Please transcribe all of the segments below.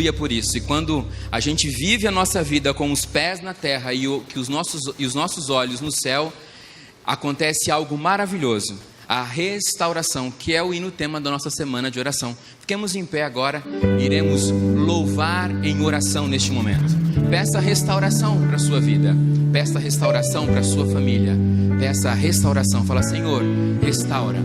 aleluia por isso. E quando a gente vive a nossa vida com os pés na terra e os nossos olhos no céu, acontece algo maravilhoso. A restauração, que é o hino tema da nossa semana de oração. Fiquemos em pé agora, iremos louvar em oração neste momento. Peça restauração para a sua vida, peça restauração para a sua família, peça restauração. Fala: Senhor, restaura.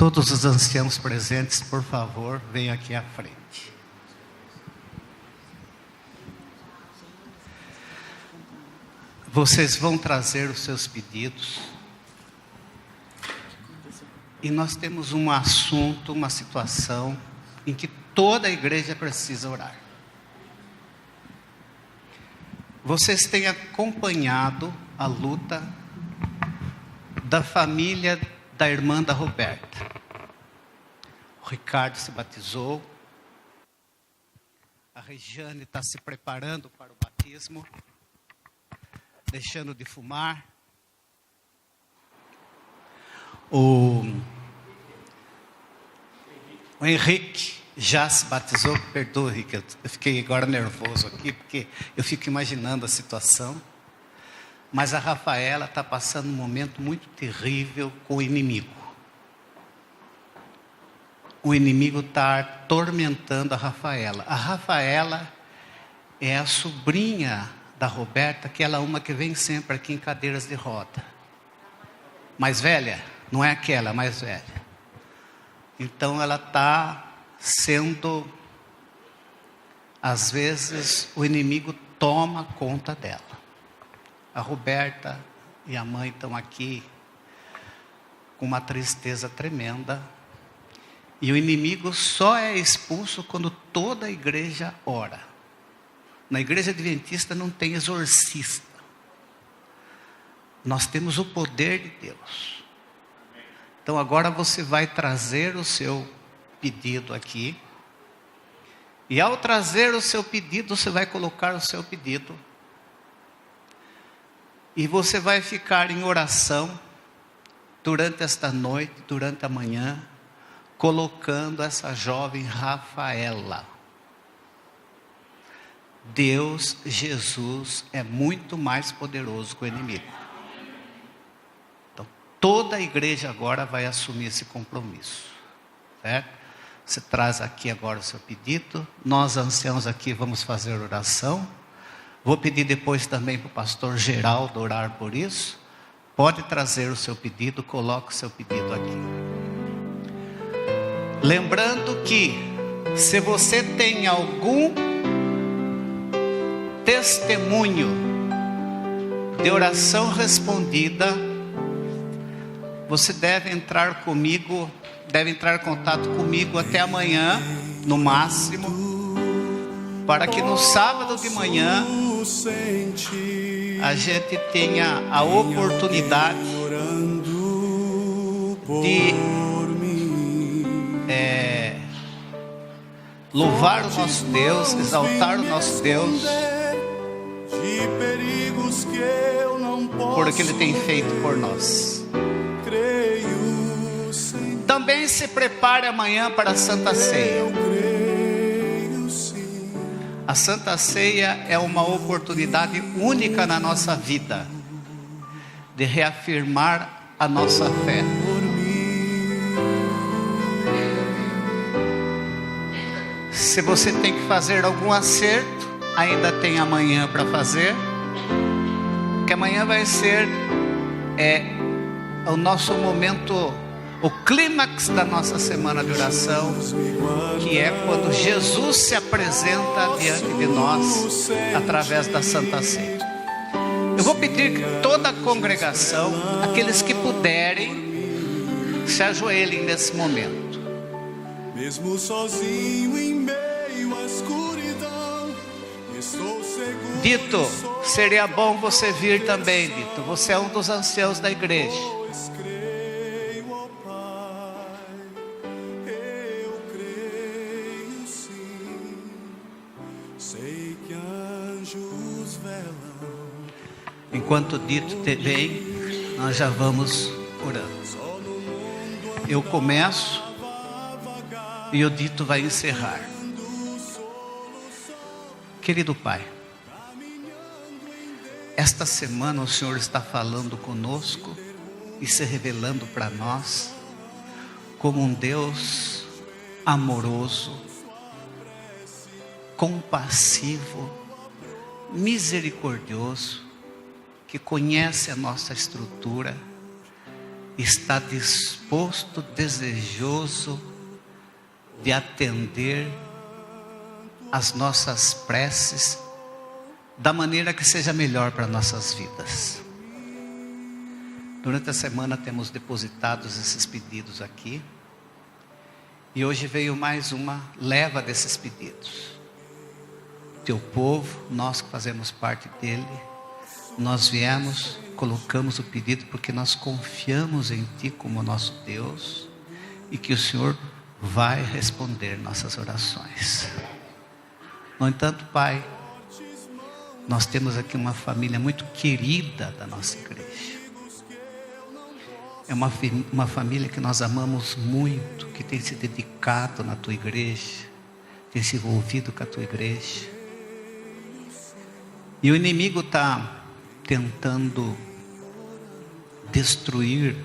Todos os anciãos presentes, por favor, venham aqui à frente. Vocês vão trazer os seus pedidos. E nós temos um assunto, uma situação em que toda a igreja precisa orar. Vocês têm acompanhado a luta da família da irmã da Roberta. O Ricardo se batizou. A Regiane está se preparando para o batismo, deixando de fumar. O Henrique já se batizou. Perdoa, Henrique, eu fiquei agora nervoso aqui, porque eu fico imaginando a situação. Mas a Rafaela está passando um momento muito terrível com o inimigo. O inimigo está atormentando a Rafaela. A Rafaela é a sobrinha da Roberta, que ela é uma que vem sempre aqui em cadeiras de roda. Mais velha? Não é aquela, mais velha. Então ela está sendo, às vezes, o inimigo toma conta dela. A Roberta e a mãe estão aqui com uma tristeza tremenda. E o inimigo só é expulso quando toda a igreja ora. Na igreja adventista não tem exorcista. Nós temos o poder de Deus. Então agora você vai trazer o seu pedido aqui. E ao trazer o seu pedido, você vai colocar o seu pedido. E você vai ficar em oração durante esta noite, durante a manhã, colocando essa jovem Rafaela. Deus, Jesus, é muito mais poderoso que o inimigo. Então, toda a igreja agora vai assumir esse compromisso. Certo? Você traz aqui agora o seu pedido. Nós, anciãos aqui, vamos fazer oração. Vou pedir depois também para o pastor Geraldo orar por isso. Pode trazer o seu pedido, coloque o seu pedido aqui. Lembrando que, se você tem algum testemunho de oração respondida, você deve entrar comigo, deve entrar em contato comigo até amanhã, no máximo, para que no sábado de manhã a gente tenha a oportunidade de louvar o nosso Deus, exaltar o nosso Deus, por o que Ele tem feito por nós. Também se prepare amanhã para a Santa Ceia. A Santa Ceia é uma oportunidade única na nossa vida de reafirmar a nossa fé. Se você tem que fazer algum acerto, ainda tem amanhã para fazer, que amanhã vai ser o nosso momento, o clímax da nossa semana de oração, que é quando Jesus se apresenta diante de nós através da Santa Ceia. Eu vou pedir que toda a congregação, aqueles que puderem, se ajoelhem nesse momento. Mesmo sozinho em meio à escuridão, estou seguro. Dito, seria bom você vir também, Dito. Você é um dos anciãos da igreja. Creio, ó Pai, eu creio sim. Sei que anjos velam. Enquanto Dito vem, nós já vamos orando. Eu começo e o Dito vai encerrar. Querido Pai, esta semana o Senhor está falando conosco e se revelando para nós como um Deus amoroso, compassivo, misericordioso, que conhece a nossa estrutura, está disposto, desejoso de atender as nossas preces da maneira que seja melhor para nossas vidas. Durante a semana temos depositado esses pedidos aqui, e hoje veio mais uma leva desses pedidos. Teu povo, nós que fazemos parte dele, nós viemos, colocamos o pedido porque nós confiamos em Ti como nosso Deus, e que o Senhor vai responder nossas orações. No entanto, Pai, nós temos aqui uma família muito querida da nossa igreja. É uma família que nós amamos muito, que tem se dedicado na tua igreja, tem se envolvido com a tua igreja. E o inimigo está tentando destruir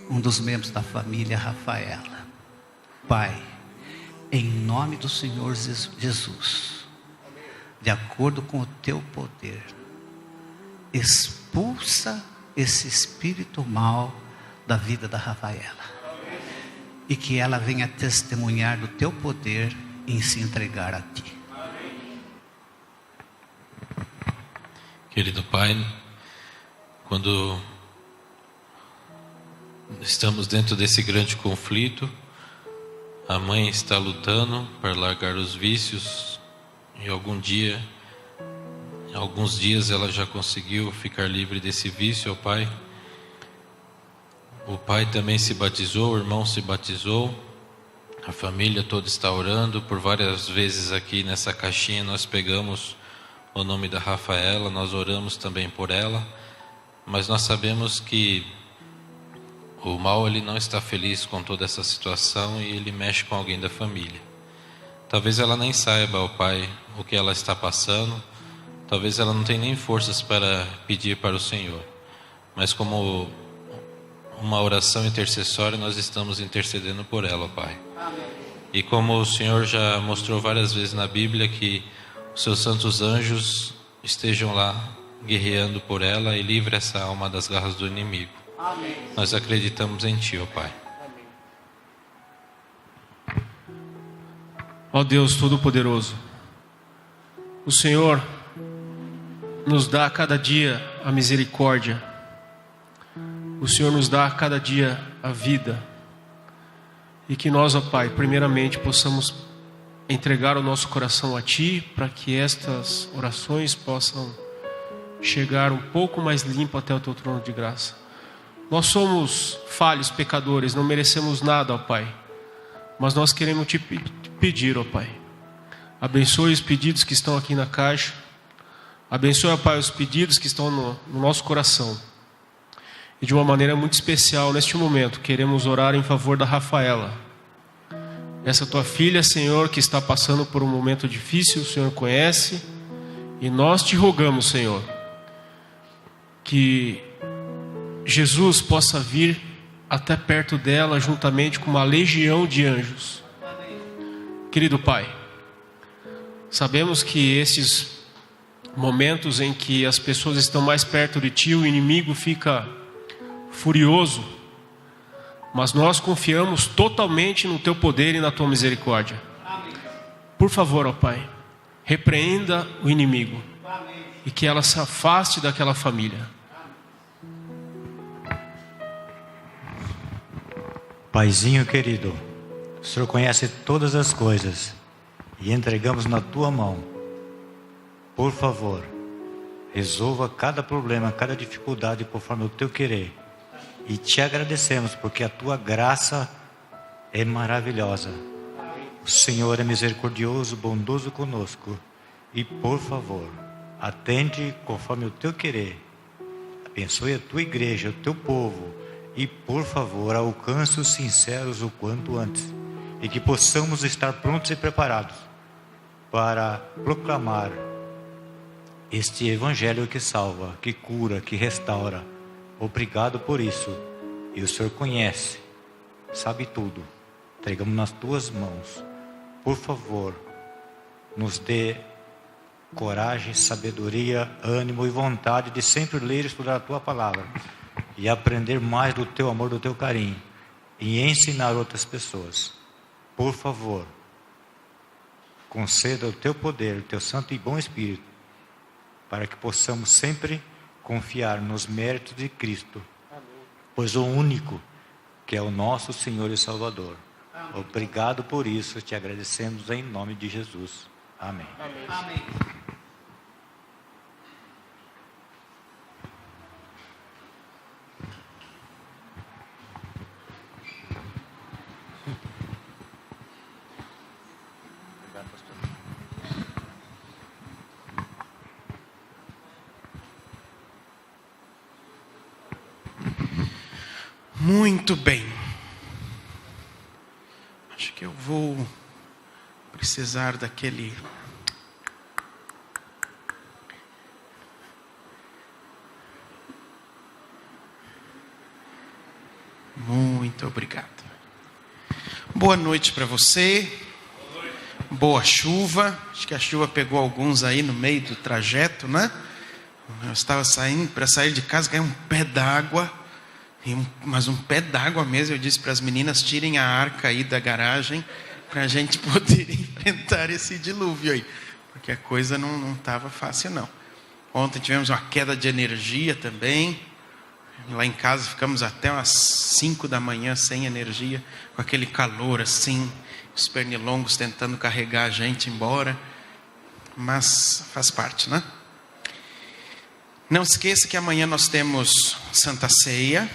um dos membros da família, Rafaela. Pai, em nome do Senhor Jesus, de acordo com o teu poder, expulsa esse espírito mal da vida da Rafaela. E que ela venha testemunhar do teu poder em se entregar a ti. Querido Pai, quando estamos dentro desse grande conflito, a mãe está lutando para largar os vícios e alguns dias ela já conseguiu ficar livre desse vício, ó Pai. O pai também se batizou, o irmão se batizou, a família toda está orando. Por várias vezes aqui nessa caixinha nós pegamos o nome da Rafaela, nós oramos também por ela, mas nós sabemos que o mal ele não está feliz com toda essa situação e ele mexe com alguém da família. Talvez ela nem saiba, ó Pai, o que ela está passando, talvez ela não tenha nem forças para pedir para o Senhor, mas como uma oração intercessória nós estamos intercedendo por ela, ó Pai. E como o Senhor já mostrou várias vezes na Bíblia que os seus santos anjos estejam lá guerreando por ela e livre essa alma das garras do inimigo. Amém. Nós acreditamos em Ti, ó Pai. Ó Deus Todo-Poderoso, o Senhor nos dá a cada dia a misericórdia, o Senhor nos dá a cada dia a vida, e que nós, ó Pai, primeiramente possamos entregar o nosso coração a Ti, para que estas orações possam chegar um pouco mais limpo até o Teu trono de graça. Nós somos falhos, pecadores, não merecemos nada, ó Pai, mas nós queremos Te pedir, ó Pai, abençoe os pedidos que estão aqui na caixa, abençoe, ó Pai, os pedidos que estão no nosso coração. E de uma maneira muito especial, neste momento, queremos orar em favor da Rafaela, essa tua filha, Senhor, que está passando por um momento difícil, o Senhor conhece, e nós te rogamos, Senhor, que Jesus possa vir até perto dela, juntamente com uma legião de anjos. Querido Pai, sabemos que esses momentos em que as pessoas estão mais perto de Ti, o inimigo fica furioso, mas nós confiamos totalmente no Teu poder e na Tua misericórdia. Por favor, ó Pai, repreenda o inimigo e que ela se afaste daquela família. Paizinho querido, o Senhor conhece todas as coisas e entregamos na Tua mão. Por favor, resolva cada problema, cada dificuldade conforme o Teu querer. E Te agradecemos porque a Tua graça é maravilhosa. O Senhor é misericordioso, bondoso conosco. E por favor, atende conforme o Teu querer. Abençoe a Tua igreja, o Teu povo. E por favor, alcance os sinceros o quanto antes. E que possamos estar prontos e preparados para proclamar este evangelho que salva, que cura, que restaura. Obrigado por isso. E o Senhor conhece, sabe tudo. Entregamos nas Tuas mãos. Por favor, nos dê coragem, sabedoria, ânimo e vontade de sempre ler e estudar a Tua palavra e aprender mais do Teu amor, do Teu carinho e ensinar outras pessoas. Por favor, conceda o Teu poder, o Teu santo e bom Espírito, para que possamos sempre confiar nos méritos de Cristo. Amém. Pois o único que é o nosso Senhor e Salvador. Amém. Obrigado por isso, te agradecemos em nome de Jesus. Amém. Amém. Amém. Muito bem. Acho que eu vou precisar daquele... Muito obrigado. Boa noite para você. Boa chuva. Acho que a chuva pegou alguns aí no meio do trajeto, né? Eu estava saindo, para sair de casa, caiu um pé d'água. Mas um pé d'água mesmo. Eu disse para as meninas, tirem a arca aí da garagem, para a gente poder enfrentar esse dilúvio aí. Porque a coisa não estava fácil, não. Ontem tivemos uma queda de energia também. Lá em casa ficamos até umas 5 da manhã sem energia, com aquele calor assim, os pernilongos tentando carregar a gente embora. Mas faz parte, né? Não esqueça que amanhã nós temos Santa Ceia.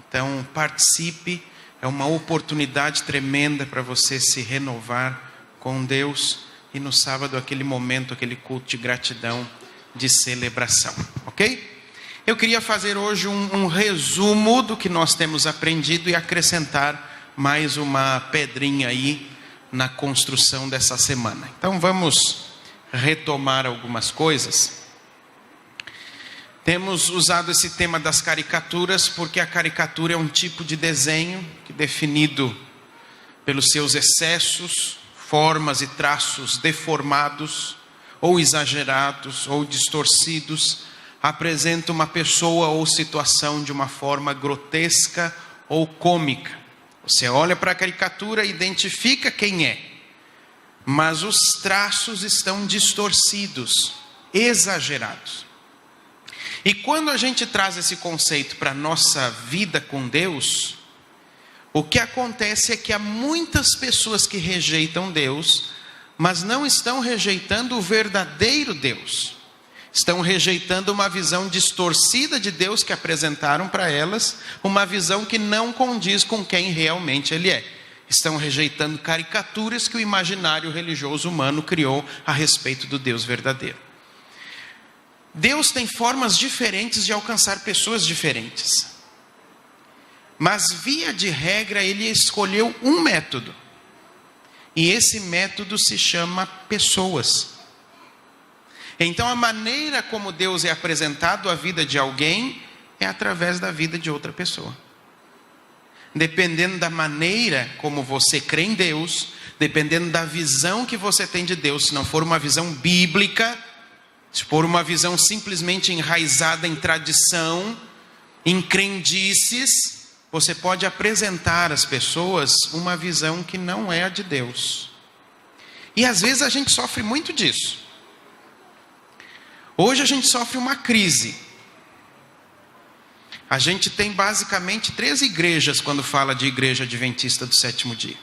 Então participe, é uma oportunidade tremenda para você se renovar com Deus. E no sábado aquele momento, aquele culto de gratidão, de celebração, ok? Eu queria fazer hoje um resumo do que nós temos aprendido e acrescentar mais uma pedrinha aí na construção dessa semana. Então vamos retomar algumas coisas. Temos usado esse tema das caricaturas porque a caricatura é um tipo de desenho que, definido pelos seus excessos, formas e traços deformados, ou exagerados, ou distorcidos, apresenta uma pessoa ou situação de uma forma grotesca ou cômica. Você olha para a caricatura e identifica quem é, mas os traços estão distorcidos, exagerados. E quando a gente traz esse conceito para a nossa vida com Deus, o que acontece é que há muitas pessoas que rejeitam Deus, mas não estão rejeitando o verdadeiro Deus. Estão rejeitando uma visão distorcida de Deus que apresentaram para elas, uma visão que não condiz com quem realmente Ele é. Estão rejeitando caricaturas que o imaginário religioso humano criou a respeito do Deus verdadeiro. Deus tem formas diferentes de alcançar pessoas diferentes. Mas, via de regra, Ele escolheu um método. E esse método se chama pessoas. Então a maneira como Deus é apresentado à vida de alguém é através da vida de outra pessoa. Dependendo da maneira como você crê em Deus, dependendo da visão que você tem de Deus, se não for uma visão bíblica, se for uma visão simplesmente enraizada em tradição, em crendices, você pode apresentar às pessoas uma visão que não é a de Deus. E às vezes a gente sofre muito disso. Hoje a gente sofre uma crise. A gente tem basicamente 3 igrejas quando fala de igreja adventista do sétimo dia.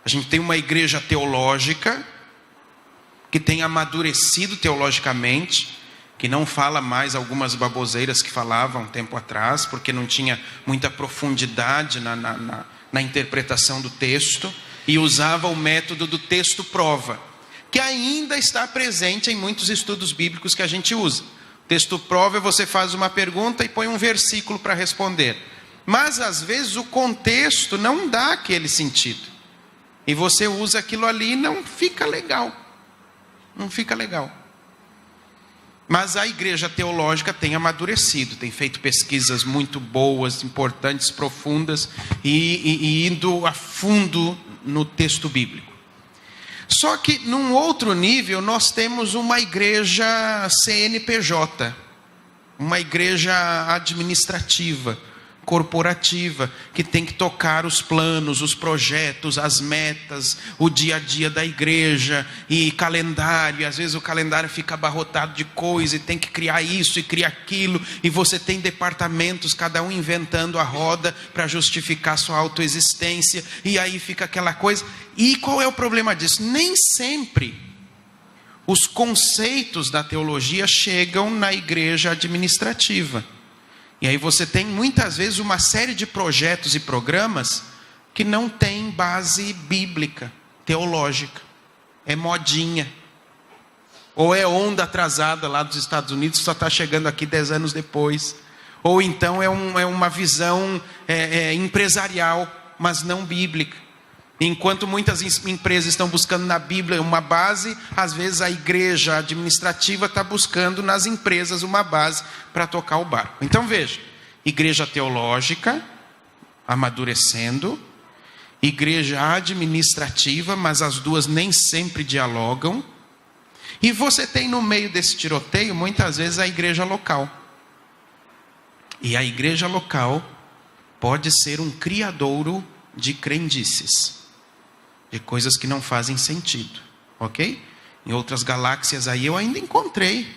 A gente tem uma igreja teológica, que tem amadurecido teologicamente, que não fala mais algumas baboseiras que falava um tempo atrás, porque não tinha muita profundidade na interpretação do texto, e usava o método do texto prova, que ainda está presente em muitos estudos bíblicos que a gente usa. O texto prova é você faz uma pergunta e põe um versículo para responder. Mas às vezes o contexto não dá aquele sentido. E você usa aquilo ali e não fica legal. Não fica legal. Mas a igreja teológica tem amadurecido, tem feito pesquisas muito boas, importantes, profundas, e indo a fundo no texto bíblico. Só que num outro nível nós temos uma igreja CNPJ, uma igreja administrativa, corporativa, que tem que tocar os planos, os projetos, as metas, o dia a dia da igreja, e calendário, e às vezes o calendário fica abarrotado de coisa, e tem que criar isso e criar aquilo, e você tem departamentos, cada um inventando a roda para justificar sua autoexistência, e aí fica aquela coisa. E qual é o problema disso? Nem sempre os conceitos da teologia chegam na igreja administrativa. E aí você tem muitas vezes uma série de projetos e programas que não tem base bíblica, teológica. É modinha. Ou é onda atrasada lá dos Estados Unidos, que só está chegando aqui 10 anos depois. Ou então é uma visão empresarial, mas não bíblica. Enquanto muitas empresas estão buscando na Bíblia uma base, às vezes a igreja administrativa está buscando nas empresas uma base para tocar o barco. Então veja, igreja teológica, amadurecendo, igreja administrativa, mas as duas nem sempre dialogam. E você tem no meio desse tiroteio, muitas vezes, a igreja local. E a igreja local pode ser um criadouro de crendices, de coisas que não fazem sentido, ok? Em outras galáxias aí eu ainda encontrei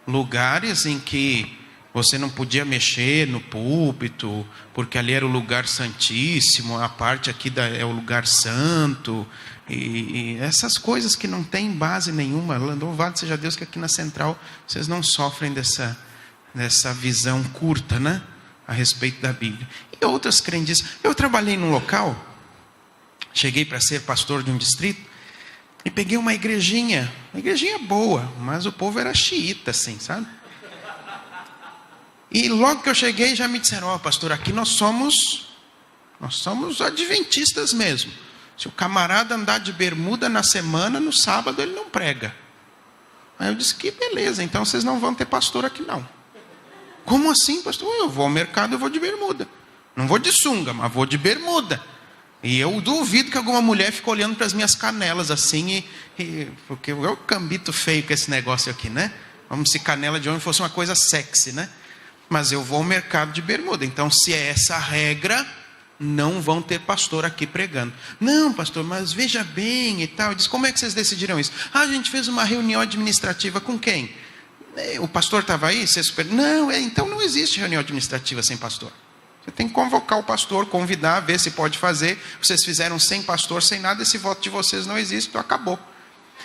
lugares em que você não podia mexer no púlpito, porque ali era o lugar santíssimo, a parte aqui é o lugar santo, e essas coisas que não tem base nenhuma. Louvado seja Deus que aqui na Central vocês não sofrem dessa visão curta, né? A respeito da Bíblia. E outras crendices. Eu trabalhei num local, cheguei para ser pastor de um distrito, e peguei uma igrejinha boa, mas o povo era xiita, assim, sabe? E logo que eu cheguei já me disseram, pastor, aqui nós somos adventistas mesmo. Se o camarada andar de bermuda na semana, no sábado ele não prega. Aí eu disse, que beleza, então vocês não vão ter pastor aqui não. Como assim, pastor? Eu vou ao mercado, eu vou de bermuda. Não vou de sunga, mas vou de bermuda. E eu duvido que alguma mulher fique olhando para as minhas canelas assim, porque eu cambito feio com esse negócio aqui, né? Como se canela de homem fosse uma coisa sexy, né? Mas eu vou ao mercado de bermuda. Então, se é essa a regra, não vão ter pastor aqui pregando. Não, pastor, mas veja bem e tal. Eu disse, como é que vocês decidiram isso? A gente fez uma reunião administrativa com quem? O pastor estava aí? Não, então não existe reunião administrativa sem pastor. Você tem que convocar o pastor, convidar, ver se pode fazer. Vocês fizeram sem pastor, sem nada, esse voto de vocês não existe, então acabou.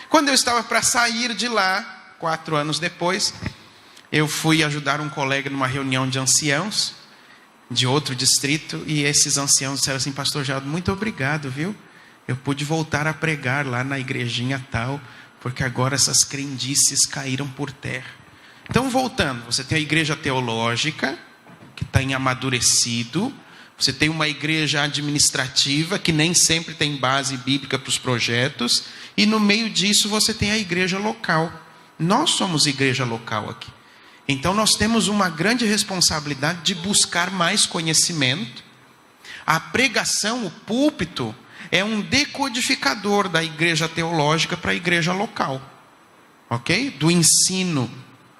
Quando eu estava para sair de lá, 4 anos depois, eu fui ajudar um colega numa reunião de anciãos, de outro distrito, e esses anciãos disseram assim, pastor Geraldo, muito obrigado, viu? Eu pude voltar a pregar lá na igrejinha tal, porque agora essas crendices caíram por terra. Então, voltando, você tem a igreja teológica, que está em amadurecido, você tem uma igreja administrativa, que nem sempre tem base bíblica para os projetos, e no meio disso você tem a igreja local. Nós somos igreja local aqui. Então nós temos uma grande responsabilidade de buscar mais conhecimento. A pregação, o púlpito, é um decodificador da igreja teológica para a igreja local. Ok? Do ensino.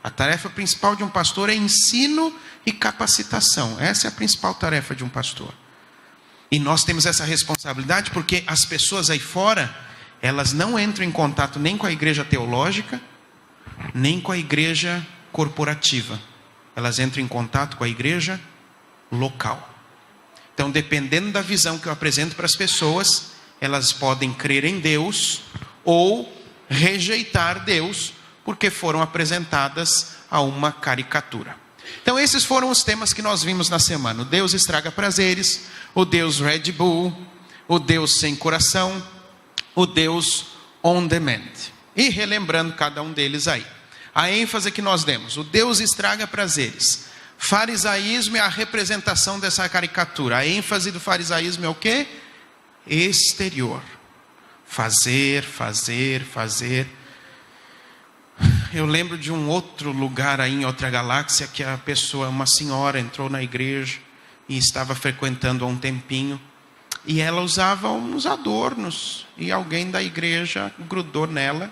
A tarefa principal de um pastor é ensino e capacitação. Essa é a principal tarefa de um pastor. E nós temos essa responsabilidade porque as pessoas aí fora, elas não entram em contato nem com a igreja teológica, nem com a igreja corporativa. Elas entram em contato com a igreja local. Então, dependendo da visão que eu apresento para as pessoas, elas podem crer em Deus ou rejeitar Deus, porque foram apresentadas a uma caricatura. Então, esses foram os temas que nós vimos na semana. O Deus estraga prazeres, o Deus Red Bull, o Deus sem coração, o Deus on demand. E relembrando cada um deles aí. A ênfase que nós demos, o Deus estraga prazeres. Farisaísmo é a representação dessa caricatura. A ênfase do farisaísmo é o quê? Exterior. Fazer, fazer, fazer. Eu lembro de um outro lugar aí em outra galáxia que a pessoa, uma senhora, entrou na igreja e estava frequentando há um tempinho. E ela usava uns adornos. E alguém da igreja grudou nela.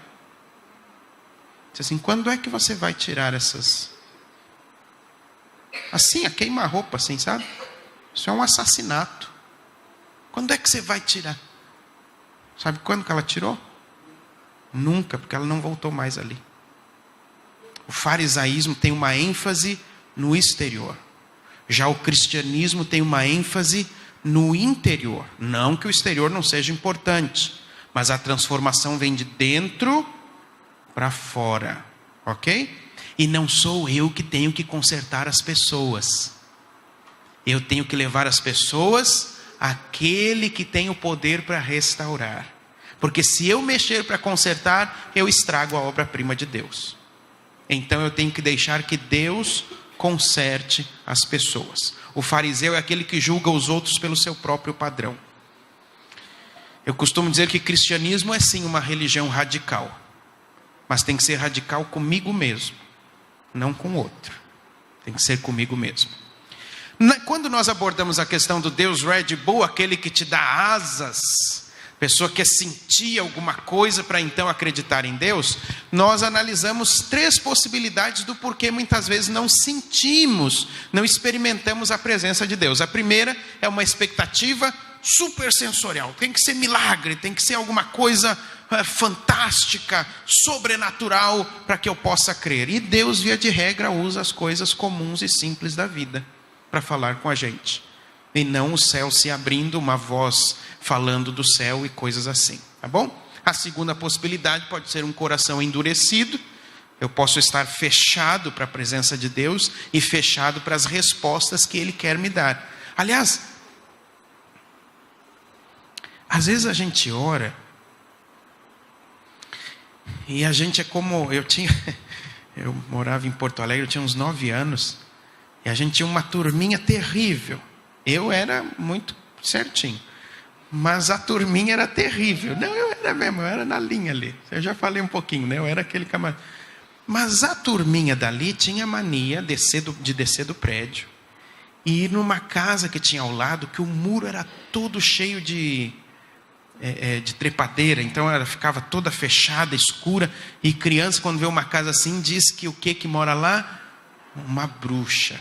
Disse assim, quando é que você vai tirar essas... Assim, a queima-roupa, assim, sabe? Isso é um assassinato. Quando é que você vai tirar? Sabe quando que ela tirou? Nunca, porque ela não voltou mais ali. O farisaísmo tem uma ênfase no exterior. Já o cristianismo tem uma ênfase no interior. Não que o exterior não seja importante, mas a transformação vem de dentro para fora, ok? E não sou eu que tenho que consertar as pessoas. Eu tenho que levar as pessoas àquele que tem o poder para restaurar. Porque se eu mexer para consertar, eu estrago a obra-prima de Deus. Então eu tenho que deixar que Deus conserte as pessoas. O fariseu é aquele que julga os outros pelo seu próprio padrão. Eu costumo dizer que cristianismo é sim uma religião radical, mas tem que ser radical comigo mesmo, não com o outro. Tem que ser comigo mesmo. Quando nós abordamos a questão do Deus Red Bull, aquele que te dá asas, pessoa que quer sentir alguma coisa para então acreditar em Deus, nós analisamos 3 possibilidades do porquê muitas vezes não sentimos, não experimentamos a presença de Deus. A primeira é uma expectativa supersensorial, tem que ser milagre, tem que ser alguma coisa fantástica, sobrenatural, para que eu possa crer. E Deus, via de regra, usa as coisas comuns e simples da vida para falar com a gente, e não o céu se abrindo, uma voz falando do céu e coisas assim, tá bom? A segunda possibilidade pode ser um coração endurecido. Eu posso estar fechado para a presença de Deus e fechado para as respostas que Ele quer me dar. Aliás, às vezes a gente ora e a gente é como... Eu morava em Porto Alegre, eu tinha uns 9 anos, e a gente tinha uma turminha terrível. Eu era muito certinho, mas a turminha era terrível. Não, eu era mesmo, eu era na linha ali. Eu já falei um pouquinho, né? Eu era aquele camarada. Mas a turminha dali tinha mania de descer do prédio e ir numa casa que tinha ao lado, que o muro era todo cheio de trepadeira, então ela ficava toda fechada, escura, e criança, quando vê uma casa assim, diz que o que mora lá? Uma bruxa.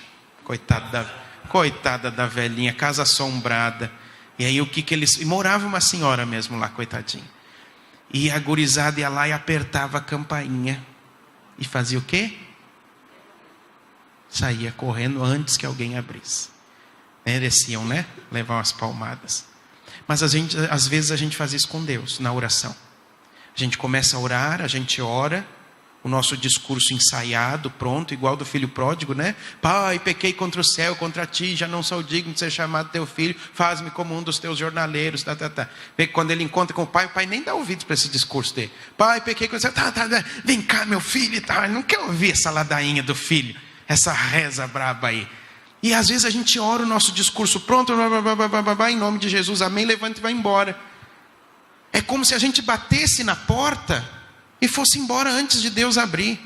Coitada da velhinha, casa assombrada. E aí e morava uma senhora mesmo lá, coitadinha. E a gurizada ia lá e apertava a campainha. E fazia o quê? Saía correndo antes que alguém abrisse. Mereciam, né? Levar umas palmadas. Mas às vezes a gente faz isso com Deus, na oração. A gente começa a orar, a gente ora, o nosso discurso ensaiado, pronto, igual do filho pródigo, né? Pai, pequei contra o céu, contra ti, já não sou digno de ser chamado teu filho, faz-me como um dos teus jornaleiros, Vê que quando ele encontra com o pai nem dá ouvidos para esse discurso dele. Pai, pequei contra o céu, vem cá meu filho e tal. Ele não quer ouvir essa ladainha do filho, essa reza braba aí. E às vezes a gente ora o nosso discurso pronto, em nome de Jesus, amém, levanta e vai embora. É como se a gente batesse na porta e fosse embora antes de Deus abrir.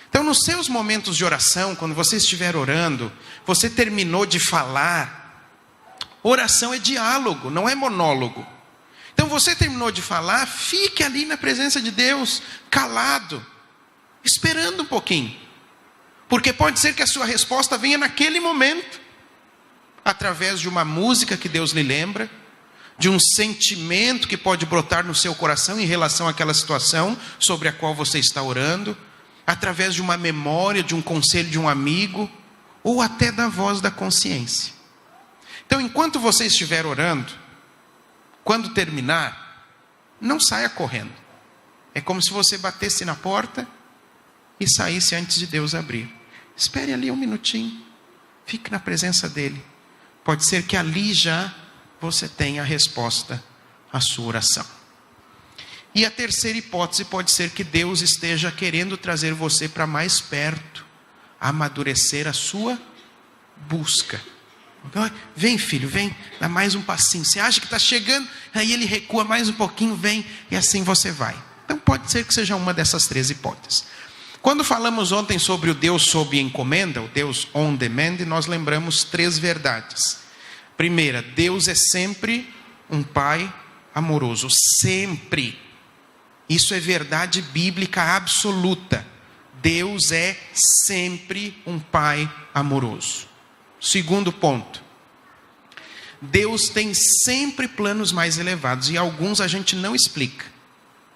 Então, nos seus momentos de oração, quando você estiver orando, você terminou de falar. Oração é diálogo, não é monólogo. Então, você terminou de falar, fique ali na presença de Deus, calado, esperando um pouquinho. Porque pode ser que a sua resposta venha naquele momento, através de uma música que Deus lhe lembra, de um sentimento que pode brotar no seu coração em relação àquela situação sobre a qual você está orando, através de uma memória, de um conselho de um amigo, ou até da voz da consciência. Então, enquanto você estiver orando, quando terminar, não saia correndo. É como se você batesse na porta e saísse antes de Deus abrir. Espere ali um minutinho, fique na presença dele. Pode ser que ali já você tenha a resposta à sua oração. E a terceira hipótese pode ser que Deus esteja querendo trazer você para mais perto, amadurecer a sua busca. Vem filho, vem, dá mais um passinho. Você acha que está chegando, aí ele recua mais um pouquinho, vem, e assim você vai. Então pode ser que seja uma dessas 3 hipóteses. Quando falamos ontem sobre o Deus sob encomenda, o Deus on demand, nós lembramos 3 verdades. Primeira, Deus é sempre um pai amoroso, sempre. Isso é verdade bíblica absoluta. Deus é sempre um pai amoroso. Segundo ponto, Deus tem sempre planos mais elevados, e alguns a gente não explica,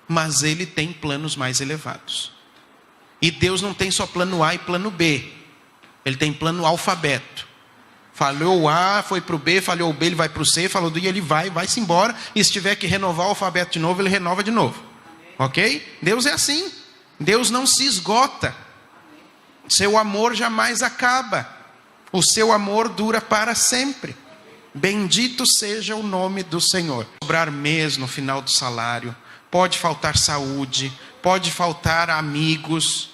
mas Ele tem planos mais elevados. E Deus não tem só plano A e plano B, Ele tem plano alfabeto. Falou o A, foi para o B, falou o B, ele vai para o C, falou do I, ele vai-se embora, e se tiver que renovar o alfabeto de novo, ele renova de novo. Ok? Deus é assim. Deus não se esgota. Seu amor jamais acaba. O seu amor dura para sempre. Bendito seja o nome do Senhor. Cobrar mês no final do salário, pode faltar saúde, pode faltar amigos,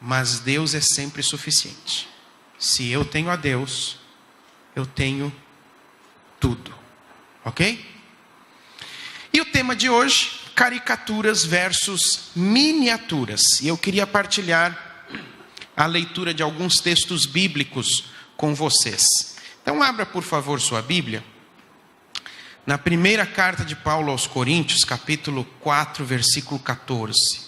mas Deus é sempre suficiente. Se eu tenho a Deus, eu tenho tudo. Ok? E o tema de hoje, caricaturas versus miniaturas. E eu queria partilhar a leitura de alguns textos bíblicos com vocês. Então abra, por favor, sua Bíblia. Na primeira carta de Paulo aos Coríntios, capítulo 4, versículo 14.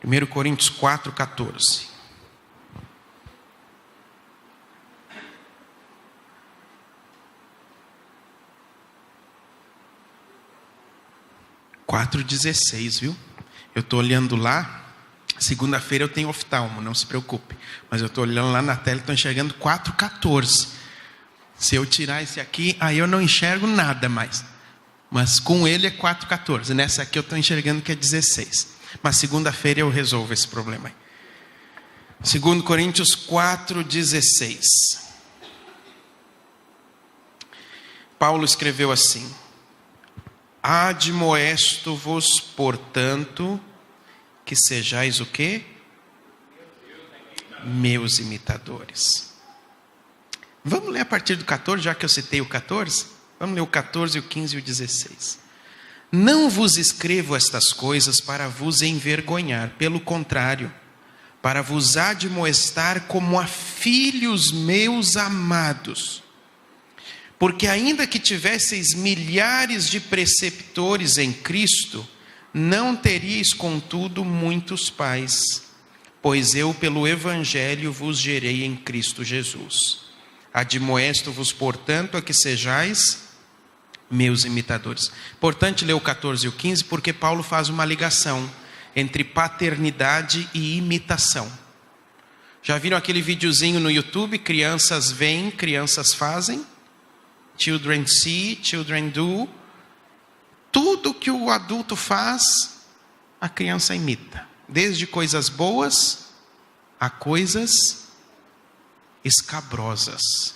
1 Coríntios 4, 14. 4,16, viu? Eu estou olhando lá. Segunda-feira eu tenho oftalmo, não se preocupe. Mas eu estou olhando lá na tela e estou enxergando 4,14. Se eu tirar esse aqui, aí eu não enxergo nada mais. Mas com ele é 4,14. Nessa aqui eu estou enxergando que é 16. Mas segunda-feira eu resolvo esse problema aí. 2 Coríntios 4,16. Paulo escreveu assim: admoesto-vos, portanto, que sejais o quê? Meus imitadores. Vamos ler a partir do 14, já que eu citei o 14? Vamos ler o 14, o 15 e o 16. Não vos escrevo estas coisas para vos envergonhar, pelo contrário, para vos admoestar como a filhos meus amados. Porque ainda que tivesseis milhares de preceptores em Cristo, não teríeis, contudo, muitos pais, pois eu, pelo Evangelho, vos gerei em Cristo Jesus. Admoesto-vos, portanto, a que sejais meus imitadores. Importante ler o 14 e o 15, porque Paulo faz uma ligação entre paternidade e imitação. Já viram aquele videozinho no YouTube? Crianças veem, crianças fazem. Children see, children do. Tudo que o adulto faz, a criança imita. Desde coisas boas a coisas escabrosas.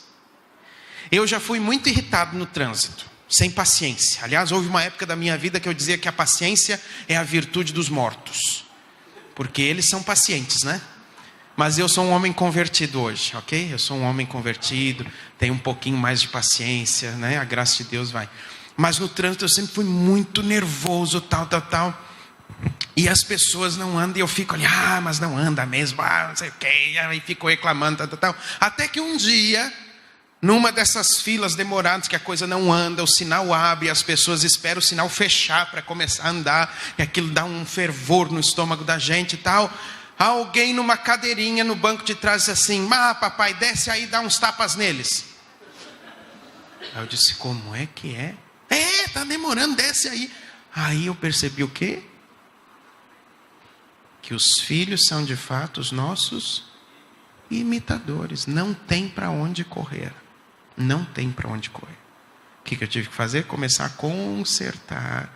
Eu já fui muito irritado no trânsito, sem paciência. Aliás, houve uma época da minha vida que eu dizia que a paciência é a virtude dos mortos. Porque eles são pacientes, né? Mas eu sou um homem convertido hoje, ok? Eu sou um homem convertido, tenho um pouquinho mais de paciência, né? A graça de Deus vai. Mas no trânsito eu sempre fui muito nervoso, tal. E as pessoas não andam e eu fico ali, mas não anda mesmo, não sei o quê. E aí fico reclamando, tal. Até que um dia, numa dessas filas demoradas que a coisa não anda, o sinal abre, as pessoas esperam o sinal fechar para começar a andar. E aquilo dá um fervor no estômago da gente e tal. Alguém numa cadeirinha no banco de trás disse assim: papai, desce aí e dá uns tapas neles. Aí eu disse: como é que é? Tá demorando, desce aí. Aí eu percebi o quê? Que os filhos são de fato os nossos imitadores. Não tem para onde correr. Não tem para onde correr. O que eu tive que fazer? Começar a consertar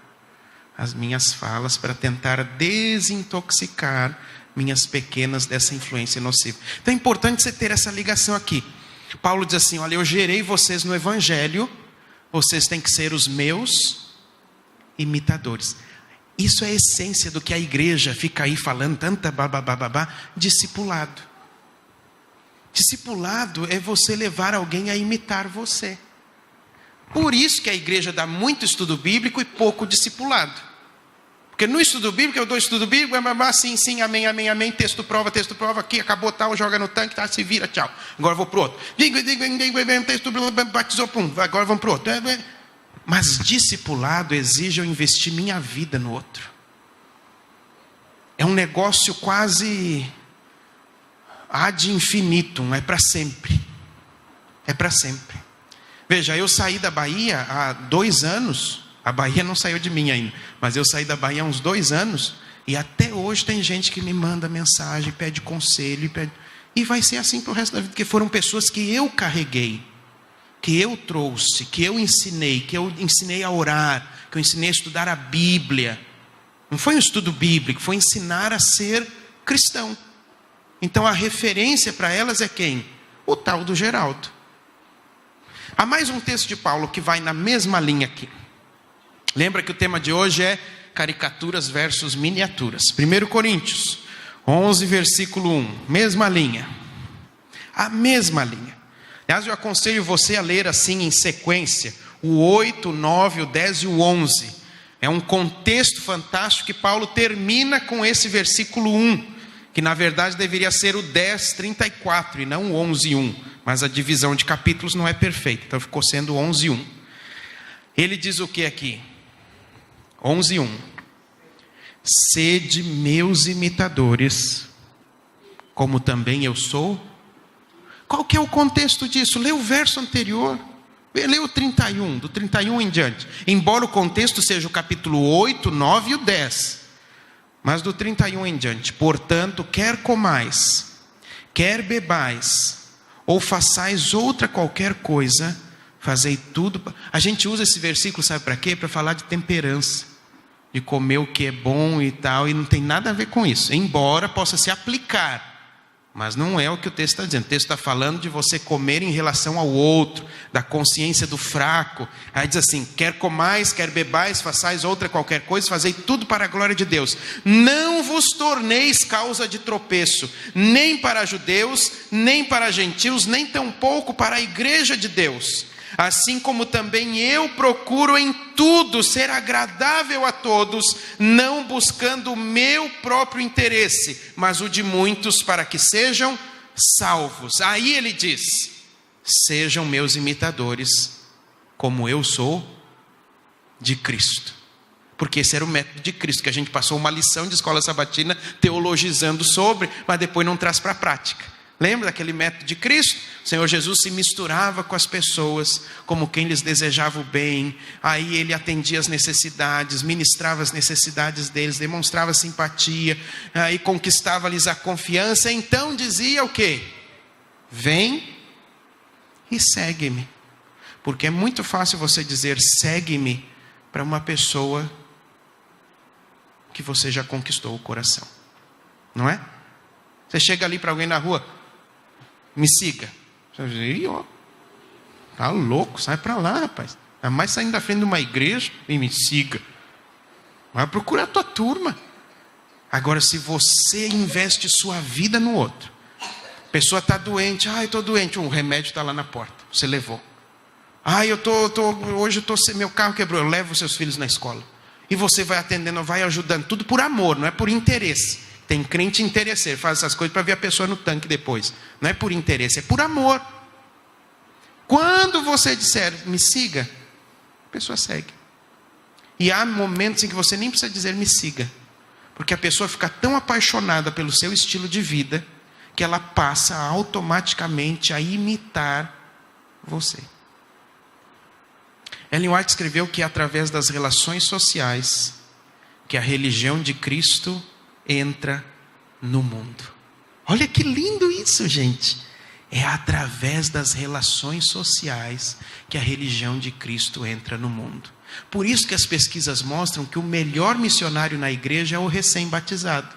as minhas falas para tentar desintoxicar minhas pequenas dessa influência nociva. Então é importante você ter essa ligação aqui. Paulo diz assim: olha, eu gerei vocês no Evangelho, vocês têm que ser os meus imitadores. Isso é a essência do que a igreja fica aí falando, tanta babababá, discipulado. Discipulado é você levar alguém a imitar você. Por isso que a igreja dá muito estudo bíblico e pouco discipulado. Porque no estudo bíblico, eu dou estudo bíblico, sim, amém, texto prova, aqui, acabou tal, joga no tanque, tá, se vira, tchau. Agora vou pro outro. Texto, batizou, pum, agora vamos pro outro. Mas discipulado exige eu investir minha vida no outro. É um negócio quase ad infinitum, é para sempre. É para sempre. Veja, eu saí da Bahia há 2 anos. A Bahia não saiu de mim ainda, mas eu saí da Bahia há uns 2 anos, e até hoje tem gente que me manda mensagem, pede conselho, e vai ser assim para o resto da vida, porque foram pessoas que eu carreguei, que eu trouxe, que eu ensinei a orar, que eu ensinei a estudar a Bíblia. Não foi um estudo bíblico, foi ensinar a ser cristão. Então a referência para elas é quem? O tal do Geraldo. Há mais um texto de Paulo que vai na mesma linha aqui. Lembra que o tema de hoje é caricaturas versus miniaturas. 1 Coríntios, 11, versículo 1. Mesma linha. A mesma linha. Aliás, eu aconselho você a ler assim em sequência. O 8, o 9, o 10 e o 11. É um contexto fantástico que Paulo termina com esse versículo 1. Que na verdade deveria ser o 10, 34 e não o 11, 1. Mas a divisão de capítulos não é perfeita. Então ficou sendo 11, 1. Ele diz o que aqui? 11, 1. Sede meus imitadores, como também eu sou. Qual que é o contexto disso? Lê o verso anterior. Lê o 31, do 31 em diante. Embora o contexto seja o capítulo 8, 9 e o 10. Mas do 31 em diante. Portanto, quer comais, quer bebais, ou façais outra qualquer coisa, fazei tudo. A gente usa esse versículo, sabe para quê? Para falar de temperança. De comer o que é bom e tal, e não tem nada a ver com isso, embora possa se aplicar, mas não é o que o texto está dizendo. O texto está falando de você comer em relação ao outro, da consciência do fraco. Aí diz assim: quer comais, quer bebais, façais outra qualquer coisa, fazei tudo para a glória de Deus. Não vos torneis causa de tropeço, nem para judeus, nem para gentios, nem tampouco para a igreja de Deus. Assim como também eu procuro em tudo ser agradável a todos, não buscando o meu próprio interesse, mas o de muitos, para que sejam salvos. Aí ele diz: sejam meus imitadores, como eu sou de Cristo. Porque esse era o método de Cristo, que a gente passou uma lição de escola sabatina teologizando sobre, mas depois não traz para a prática. Lembra daquele método de Cristo? O Senhor Jesus se misturava com as pessoas, como quem lhes desejava o bem. Aí ele atendia as necessidades, ministrava as necessidades deles, demonstrava simpatia, aí conquistava-lhes a confiança. Então dizia o quê? Vem e segue-me. Porque é muito fácil você dizer segue-me para uma pessoa que você já conquistou o coração. Não é? Você chega ali para alguém na rua: me siga. Você diz: ó, tá louco, sai para lá, rapaz. Ainda mais saindo da frente de uma igreja e me siga. Vai procurar a tua turma. Agora, se você investe sua vida no outro, a pessoa está doente, eu estou doente, o remédio está lá na porta, você levou. Hoje meu carro quebrou, eu levo os seus filhos na escola. E você vai atendendo, vai ajudando, tudo por amor, não é por interesse. Tem crente interesseiro, faz essas coisas para ver a pessoa no tanque depois. Não é por interesse, é por amor. Quando você disser, me siga, a pessoa segue. E há momentos em que você nem precisa dizer, me siga. Porque a pessoa fica tão apaixonada pelo seu estilo de vida, que ela passa automaticamente a imitar você. Ellen White escreveu que é através das relações sociais que a religião de Cristo entra no mundo. Olha que lindo isso, gente. É através das relações sociais que a religião de Cristo entra no mundo. Por isso que as pesquisas mostram que o melhor missionário na igreja é o recém-batizado.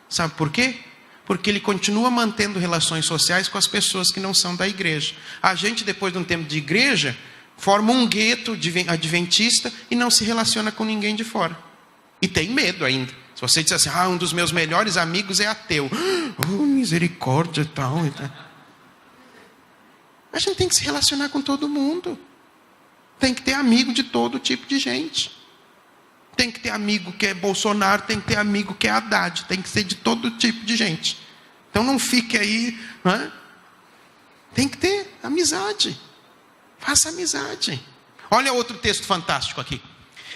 Sabe por quê? Porque ele continua mantendo relações sociais com as pessoas que não são da igreja. A gente, depois de um tempo de igreja, forma um gueto adventista e não se relaciona com ninguém de fora. E tem medo ainda. Se você disser assim, um dos meus melhores amigos é ateu. Oh, misericórdia e tal. A gente tem que se relacionar com todo mundo. Tem que ter amigo de todo tipo de gente. Tem que ter amigo que é Bolsonaro, tem que ter amigo que é Haddad. Tem que ser de todo tipo de gente. Então não fique aí. Tem que ter amizade. Faça amizade. Olha outro texto fantástico aqui.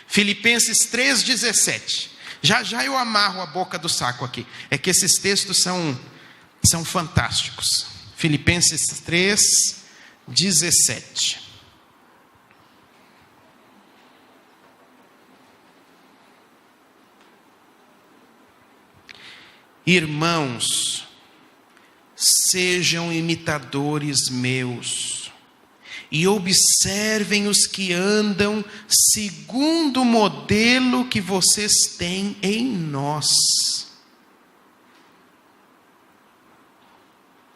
Filipenses 3,17. Já eu amarro a boca do saco aqui. É que esses textos são fantásticos. Filipenses 3,17. Irmãos, sejam imitadores meus e observem os que andam segundo o modelo que vocês têm em nós.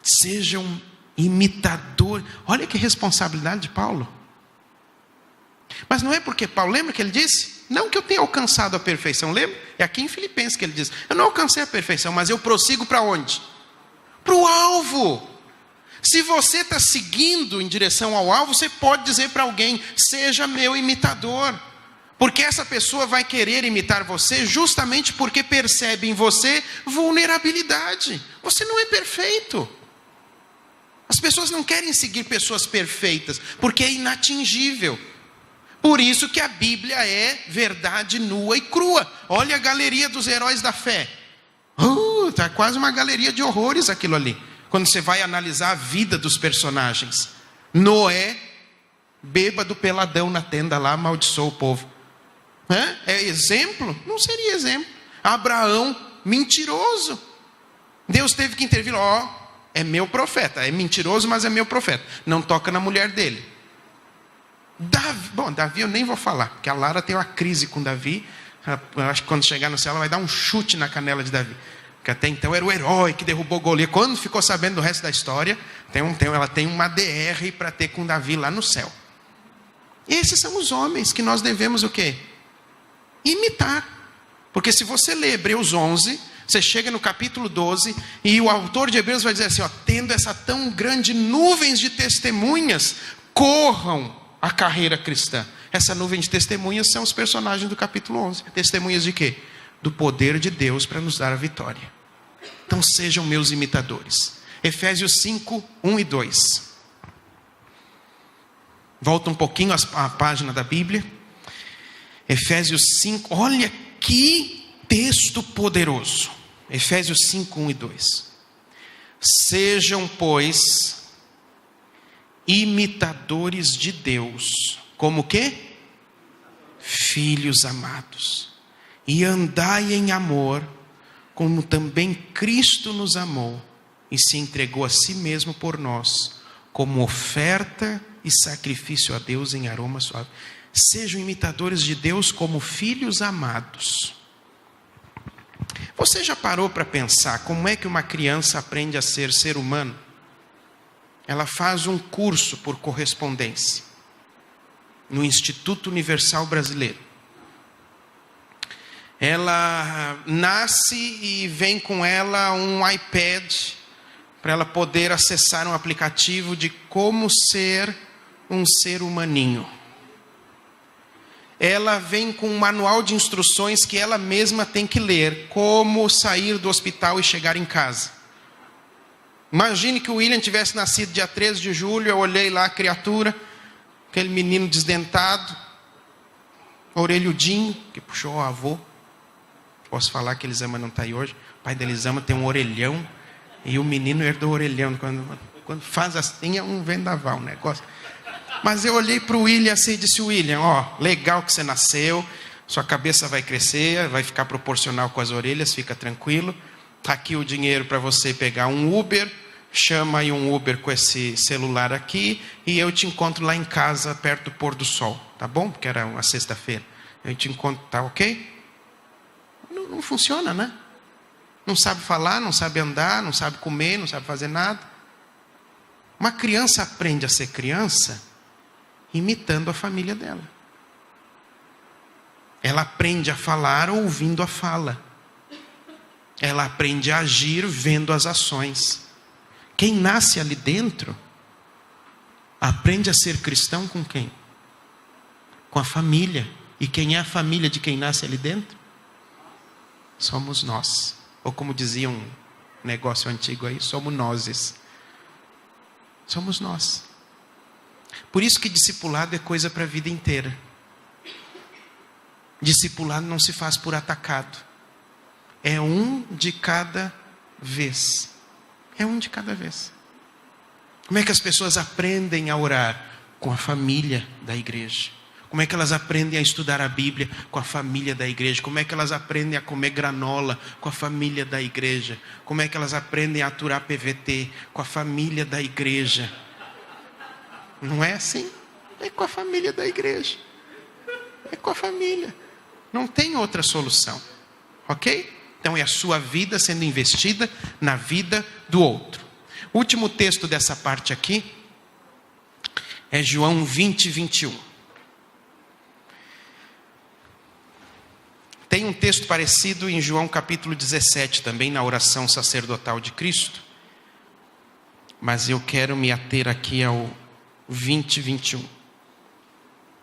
Sejam imitadores. Olha que responsabilidade de Paulo. Mas não é porque Paulo, lembra que ele disse? Não que eu tenha alcançado a perfeição, lembra? É aqui em Filipenses que ele diz: eu não alcancei a perfeição, mas eu prossigo para onde? Para o alvo. Se você está seguindo em direção ao alvo, você pode dizer para alguém: seja meu imitador. Porque essa pessoa vai querer imitar você justamente porque percebe em você vulnerabilidade. Você não é perfeito. As pessoas não querem seguir pessoas perfeitas, porque é inatingível. Por isso que a Bíblia é verdade nua e crua. Olha a galeria dos heróis da fé. Tá quase uma galeria de horrores aquilo ali. Quando você vai analisar a vida dos personagens. Noé, bêbado peladão na tenda lá, amaldiçoou o povo. É exemplo? Não seria exemplo. Abraão, mentiroso. Deus teve que intervir. É meu profeta. É mentiroso, mas é meu profeta. Não toca na mulher dele. Davi eu nem vou falar, porque a Lara tem uma crise com Davi. Eu acho que quando chegar no céu ela vai dar um chute na canela de Davi. Porque até então era o herói que derrubou Golias. Quando ficou sabendo do resto da história, ela tem uma DR para ter com Davi lá no céu. Esses são os homens que nós devemos o quê? Imitar. Porque se você lê Hebreus 11, você chega no capítulo 12, e o autor de Hebreus vai dizer assim, tendo essa tão grande nuvens de testemunhas, corram a carreira cristã. Essa nuvem de testemunhas são os personagens do capítulo 11. Testemunhas de quê? Do poder de Deus para nos dar a vitória. Então sejam meus imitadores. Efésios 5, 1 e 2. Volta um pouquinho a página da Bíblia. Efésios 5, olha que texto poderoso. Efésios 5, 1 e 2. Sejam, pois, imitadores de Deus. Como o quê? Filhos amados. E andai em amor, como também Cristo nos amou e se entregou a si mesmo por nós, como oferta e sacrifício a Deus em aroma suave. Sejam imitadores de Deus como filhos amados. Você já parou para pensar como é que uma criança aprende a ser humano? Ela faz um curso por correspondência no Instituto Universal Brasileiro. Ela nasce e vem com ela um iPad para ela poder acessar um aplicativo de como ser um ser humaninho. Ela vem com um manual de instruções que ela mesma tem que ler, como sair do hospital e chegar em casa. Imagine que o William tivesse nascido dia 13 de julho, eu olhei lá a criatura, aquele menino desdentado, orelhudinho, que puxou o avô. Posso falar que Elisama não está aí hoje. O pai da Elisama tem um orelhão, e o menino herdou o orelhão. Quando faz assim, é um vendaval, um negócio. Mas eu olhei para o William assim e disse: William, legal que você nasceu, sua cabeça vai crescer, vai ficar proporcional com as orelhas, fica tranquilo. Está aqui o dinheiro para você pegar um Uber, chama aí um Uber com esse celular aqui, e eu te encontro lá em casa, perto do pôr do sol, tá bom? Porque era uma sexta-feira. Eu te encontro, tá ok? Não funciona, né? Não sabe falar, não sabe andar, não sabe comer, não sabe fazer nada. Uma criança aprende a ser criança imitando a família dela. Ela aprende a falar ouvindo a fala. Ela aprende a agir vendo as ações. Quem nasce ali dentro aprende a ser cristão com quem? Com a família. E quem é a família de quem nasce ali dentro? Somos nós. Ou como dizia um negócio antigo aí, somos nozes. Somos nós. Por isso que discipulado é coisa para a vida inteira. Discipulado não se faz por atacado. É um de cada vez. É um de cada vez. Como é que as pessoas aprendem a orar? Com a família da igreja. Como é que elas aprendem a estudar a Bíblia? Com a família da igreja. Como é que elas aprendem a comer granola? Com a família da igreja. Como é que elas aprendem a aturar PVT? Com a família da igreja. Não é assim? É com a família da igreja. É com a família. Não tem outra solução. Ok? Então é a sua vida sendo investida na vida do outro. O último texto dessa parte aqui é João 20, 21. Tem um texto parecido em João capítulo 17, também na oração sacerdotal de Cristo. Mas eu quero me ater aqui ao 20 e 21.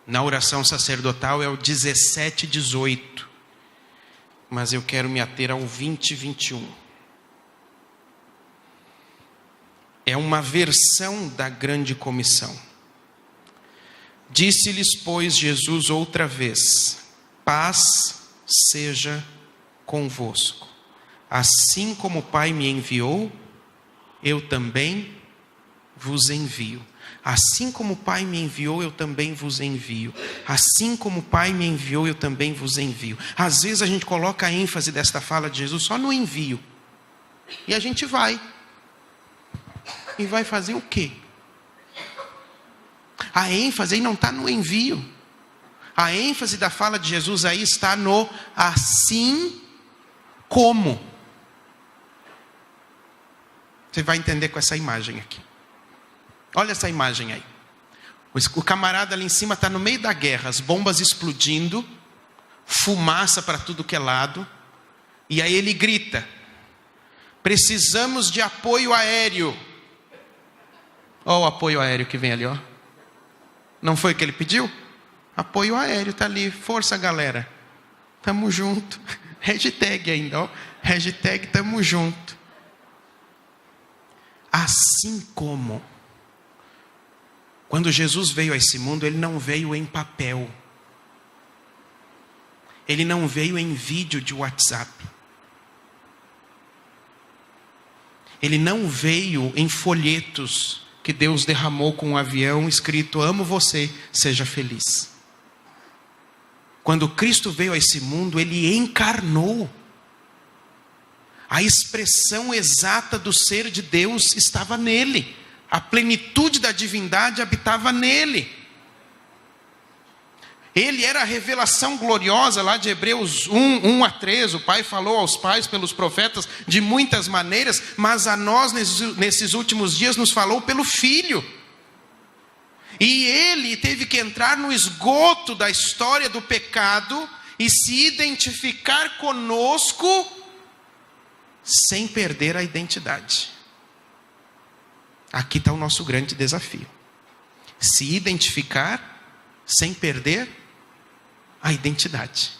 Na oração sacerdotal é o 17 e 18. Mas eu quero me ater ao 20 e 21. É uma versão da grande comissão. Disse-lhes, pois, Jesus outra vez: paz seja convosco. Assim como o Pai me enviou, eu também vos envio. Assim como o Pai me enviou, eu também vos envio. Assim como o Pai me enviou, eu também vos envio. Às vezes a gente coloca a ênfase desta fala de Jesus só no envio. E a gente vai. E vai fazer o quê? A ênfase aí não está no envio. A ênfase da fala de Jesus aí está no assim como. Você vai entender com essa imagem aqui. Olha essa imagem aí. O camarada ali em cima está no meio da guerra, as bombas explodindo, fumaça para tudo que é lado. E aí ele grita: precisamos de apoio aéreo. Olha o apoio aéreo que vem ali, ó. Não foi o que ele pediu? Apoio aéreo, tá ali. Força, galera. Tamo junto. Hashtag ainda, ó. Hashtag tamo junto. Assim como, quando Jesus veio a esse mundo, ele não veio em papel. Ele não veio em vídeo de WhatsApp. Ele não veio em folhetos que Deus derramou com um avião escrito: amo você, seja feliz. Quando Cristo veio a esse mundo, ele encarnou. A expressão exata do ser de Deus estava nele. A plenitude da divindade habitava nele. Ele era a revelação gloriosa lá de Hebreus 1 a 3. O Pai falou aos pais pelos profetas de muitas maneiras, mas a nós nesses últimos dias nos falou pelo Filho. E ele teve que entrar no esgoto da história do pecado e se identificar conosco sem perder a identidade. Aqui está o nosso grande desafio. Se identificar sem perder a identidade.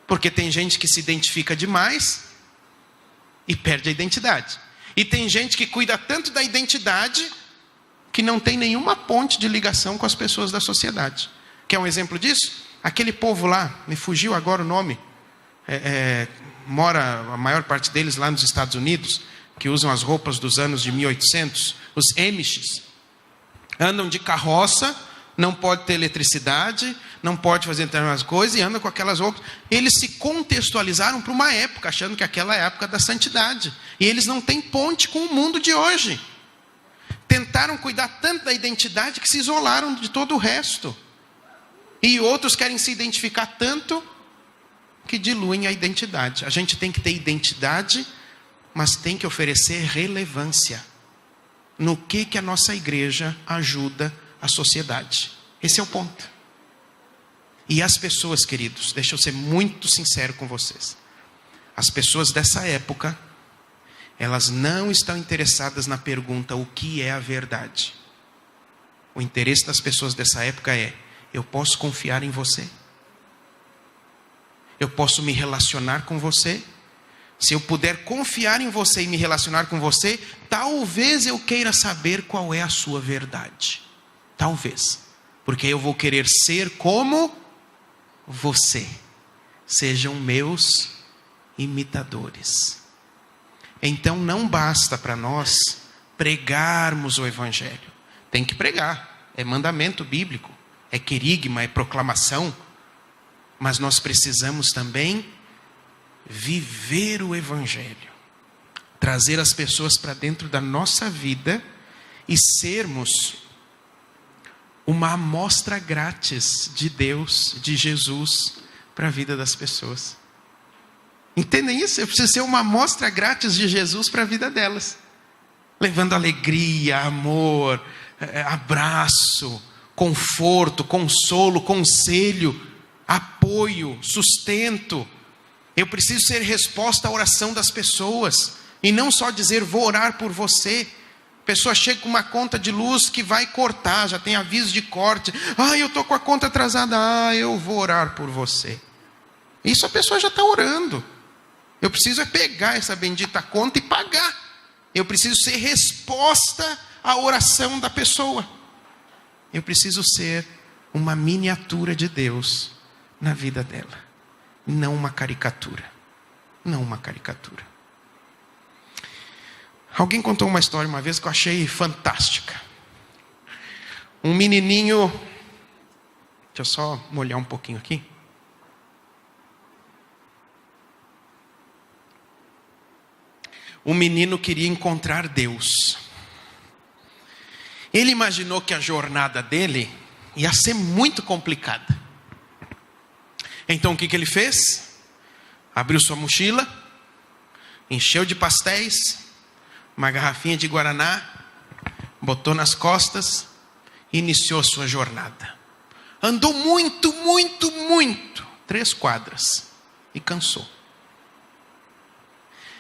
Porque tem gente que se identifica demais e perde a identidade. E tem gente que cuida tanto da identidade que não tem nenhuma ponte de ligação com as pessoas da sociedade. Quer um exemplo disso? Aquele povo lá, me fugiu agora o nome, mora a maior parte deles lá nos Estados Unidos, que usam as roupas dos anos de 1800, os Amishes. Andam de carroça, não pode ter eletricidade, não pode fazer determinadas coisas, e andam com aquelas roupas. Eles se contextualizaram para uma época, achando que aquela é a época da santidade. E eles não têm ponte com o mundo de hoje. Tentaram cuidar tanto da identidade que se isolaram de todo o resto. E outros querem se identificar tanto que diluem a identidade. A gente tem que ter identidade, mas tem que oferecer relevância no que a nossa igreja ajuda a sociedade. Esse é o ponto. E as pessoas, queridos, deixa eu ser muito sincero com vocês. As pessoas dessa época, elas não estão interessadas na pergunta: o que é a verdade? O interesse das pessoas dessa época é: eu posso confiar em você? Eu posso me relacionar com você? Se eu puder confiar em você e me relacionar com você, talvez eu queira saber qual é a sua verdade. Talvez. Porque eu vou querer ser como você. Sejam meus imitadores. Então não basta para nós pregarmos o Evangelho. Tem que pregar. É mandamento bíblico. É querigma, é proclamação. Mas nós precisamos também viver o Evangelho. Trazer as pessoas para dentro da nossa vida e sermos uma amostra grátis de Deus, de Jesus, para a vida das pessoas. Entendem isso? Eu preciso ser uma amostra grátis de Jesus para a vida delas. Levando alegria, amor, abraço, conforto, consolo, conselho. apoio, sustento. Eu preciso ser resposta à oração das pessoas. E não só dizer, vou orar por você. A pessoa chega com uma conta de luz que vai cortar, já tem aviso de corte. Eu estou com a conta atrasada. Eu vou orar por você. Isso a pessoa já está orando. Eu preciso é pegar essa bendita conta e pagar. Eu preciso ser resposta à oração da pessoa. Eu preciso ser uma miniatura de Deus na vida dela. Não uma caricatura. Não uma caricatura. Alguém contou uma história uma vez que eu achei fantástica. Um menininho... Deixa eu só molhar um pouquinho aqui. Um menino queria encontrar Deus. Ele imaginou que a jornada dele ia ser muito complicada. Então o que ele fez? Abriu sua mochila, encheu de pastéis, uma garrafinha de guaraná, botou nas costas e iniciou sua jornada. Andou muito, 3 quadras e cansou.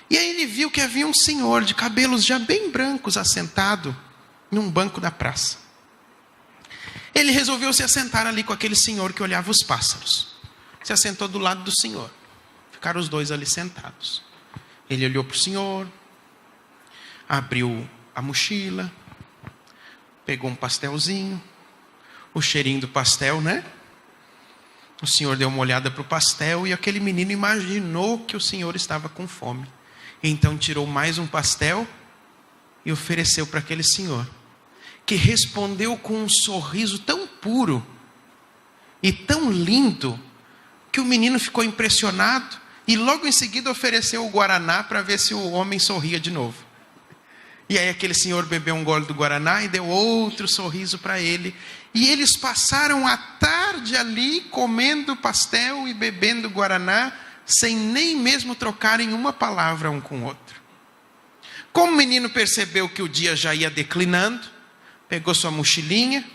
E aí ele viu que havia um senhor de cabelos já bem brancos assentado em um banco da praça. Ele resolveu se assentar ali com aquele senhor que olhava os pássaros. Se assentou do lado do senhor. Ficaram os dois ali sentados. Ele olhou para o senhor, abriu a mochila, pegou um pastelzinho, o cheirinho do pastel, né? O senhor deu uma olhada para o pastel e aquele menino imaginou que o senhor estava com fome. Então tirou mais um pastel e ofereceu para aquele senhor, que respondeu com um sorriso tão puro e tão lindo, que o menino ficou impressionado e logo em seguida ofereceu o guaraná para ver se o homem sorria de novo. E aí aquele senhor bebeu um gole do guaraná e deu outro sorriso para ele. E eles passaram a tarde ali comendo pastel e bebendo guaraná, sem nem mesmo trocarem uma palavra um com o outro. Como o menino percebeu que o dia já ia declinando, pegou sua mochilinha,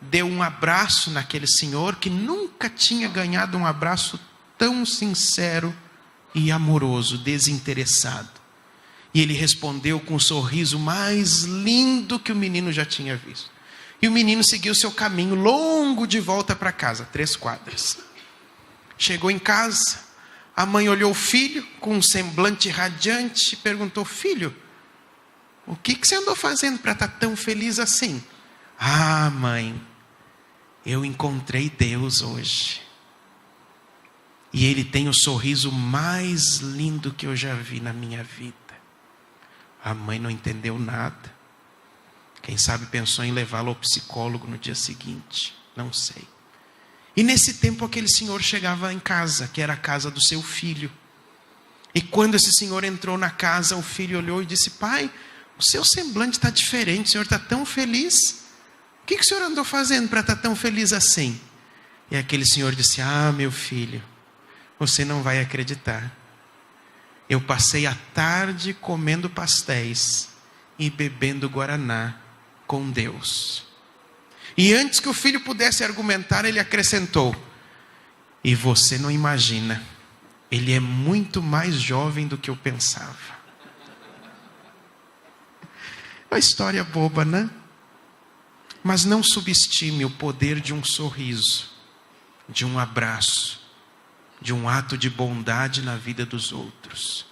deu um abraço naquele senhor que nunca tinha ganhado um abraço tão sincero e amoroso, desinteressado. E ele respondeu com o sorriso mais lindo que o menino já tinha visto. E o menino seguiu seu caminho longo de volta para casa, 3 quadras. Chegou em casa, a mãe olhou o filho com um semblante radiante e perguntou: filho, o que você andou fazendo para estar tão feliz assim? Mãe, eu encontrei Deus hoje. E Ele tem o sorriso mais lindo que eu já vi na minha vida. A mãe não entendeu nada. Quem sabe pensou em levá-lo ao psicólogo no dia seguinte. Não sei. E nesse tempo aquele senhor chegava em casa, que era a casa do seu filho. E quando esse senhor entrou na casa, o filho olhou e disse: pai, o seu semblante está diferente, o senhor está tão feliz. O que o senhor andou fazendo para estar tão feliz assim? E aquele senhor disse: meu filho, você não vai acreditar. Eu passei a tarde comendo pastéis e bebendo guaraná com Deus. E antes que o filho pudesse argumentar, ele acrescentou: e você não imagina, ele é muito mais jovem do que eu pensava. Uma história boba, né? Mas não subestime o poder de um sorriso, de um abraço, de um ato de bondade na vida dos outros.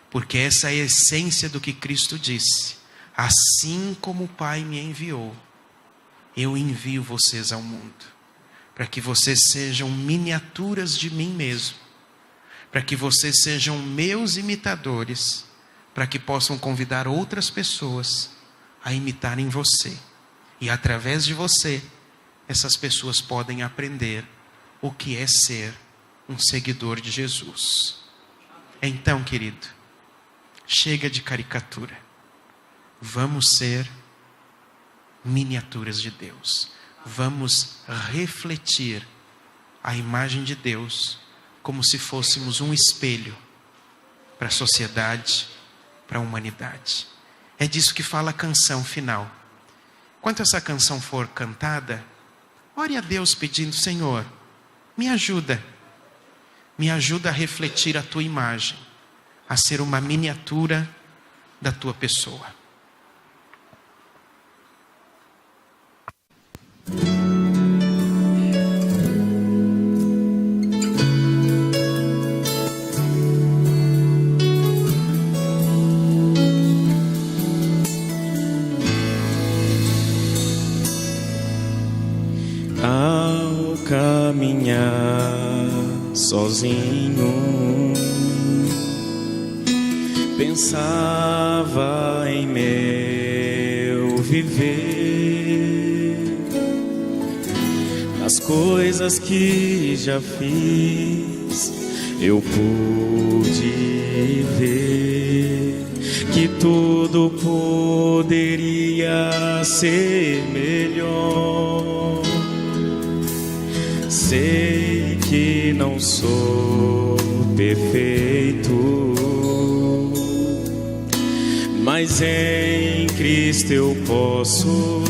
Porque essa é a essência do que Cristo disse: assim como o Pai me enviou, eu envio vocês ao mundo, para que vocês sejam miniaturas de mim mesmo, para que vocês sejam meus imitadores, para que possam convidar outras pessoas a imitarem você. E através de você, essas pessoas podem aprender o que é ser um seguidor de Jesus. Então, querido, chega de caricatura. Vamos ser miniaturas de Deus. Vamos refletir a imagem de Deus como se fôssemos um espelho para a sociedade, para a humanidade. É disso que fala a canção final. Quando essa canção for cantada, ore a Deus pedindo: Senhor, Me ajuda a refletir a tua imagem, a ser uma miniatura da tua pessoa. Ao caminhar sozinho, pensava em meu viver, nas coisas que já fiz, eu pude ver que tudo poderia ser melhor. Sei que não sou perfeito, mas em Cristo eu posso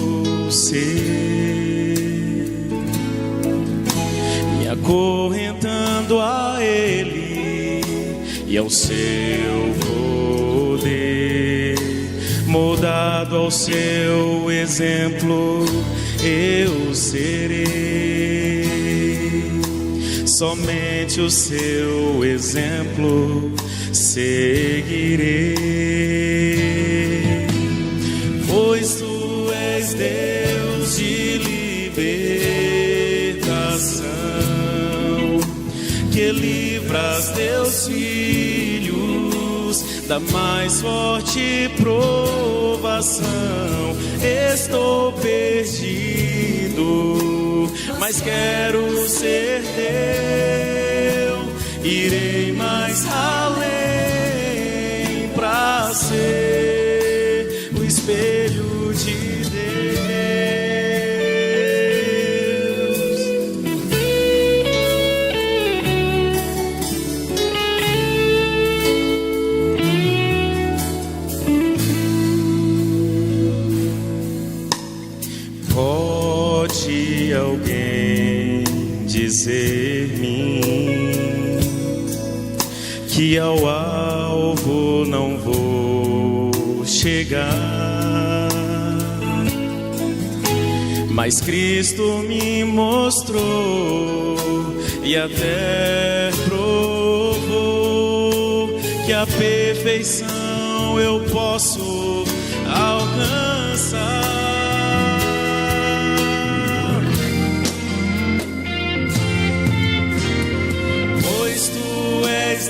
ser, me acorrentando a Ele e ao seu poder, moldado ao seu exemplo, eu serei. Somente o seu exemplo seguirei, pois tu és Deus de libertação, que livras teus filhos da mais forte provação. Estou perdido, mas quero ser teu, irei mais além pra ser o espelho de Deus. Pode alguém dizer-me que ao alvo não vou chegar, mas Cristo me mostrou e até provou que a perfeição eu posso alcançar.